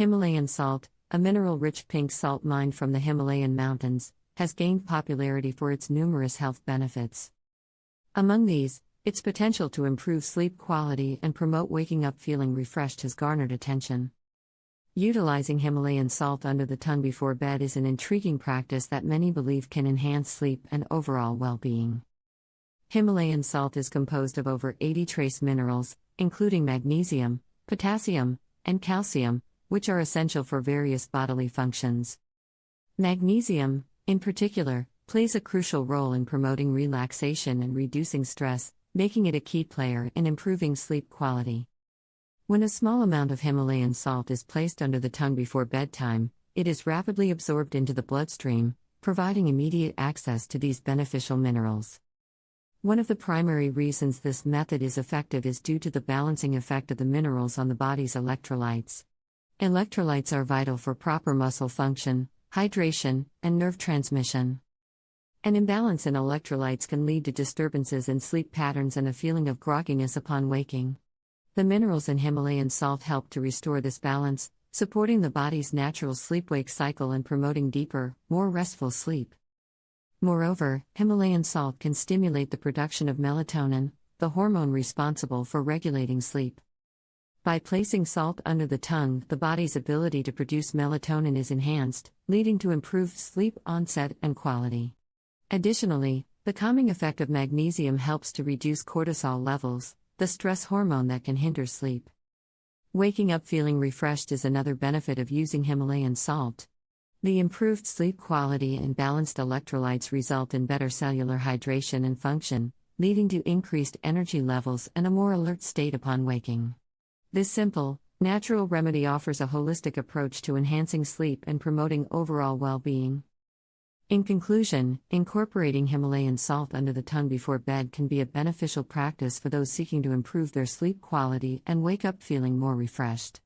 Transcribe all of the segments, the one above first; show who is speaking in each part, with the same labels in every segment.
Speaker 1: Himalayan salt, a mineral-rich pink salt mined from the Himalayan mountains, has gained popularity for its numerous health benefits. Among these, its potential to improve sleep quality and promote waking up feeling refreshed has garnered attention. Utilizing Himalayan salt under the tongue before bed is an intriguing practice that many believe can enhance sleep and overall well-being. Himalayan salt is composed of over 80 trace minerals, including magnesium, potassium, and calcium, which are essential for various bodily functions. Magnesium, in particular, plays a crucial role in promoting relaxation and reducing stress, making it a key player in improving sleep quality. When a small amount of Himalayan salt is placed under the tongue before bedtime, it is rapidly absorbed into the bloodstream, providing immediate access to these beneficial minerals. One of the primary reasons this method is effective is due to the balancing effect of the minerals on the body's electrolytes. Electrolytes are vital for proper muscle function, hydration, and nerve transmission. An imbalance in electrolytes can lead to disturbances in sleep patterns and a feeling of grogginess upon waking. The minerals in Himalayan salt help to restore this balance, supporting the body's natural sleep-wake cycle and promoting deeper, more restful sleep. Moreover, Himalayan salt can stimulate the production of melatonin, the hormone responsible for regulating sleep. By placing salt under the tongue, the body's ability to produce melatonin is enhanced, leading to improved sleep onset and quality. Additionally, the calming effect of magnesium helps to reduce cortisol levels, the stress hormone that can hinder sleep. Waking up feeling refreshed is another benefit of using Himalayan salt. The improved sleep quality and balanced electrolytes result in better cellular hydration and function, leading to increased energy levels and a more alert state upon waking. This simple, natural remedy offers a holistic approach to enhancing sleep and promoting overall well-being. In conclusion, incorporating Himalayan salt under the tongue before bed can be a beneficial practice for those seeking to improve their sleep quality and wake up feeling more refreshed.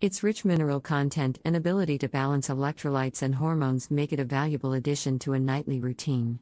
Speaker 1: Its rich mineral content and ability to balance electrolytes and hormones make it a valuable addition to a nightly routine.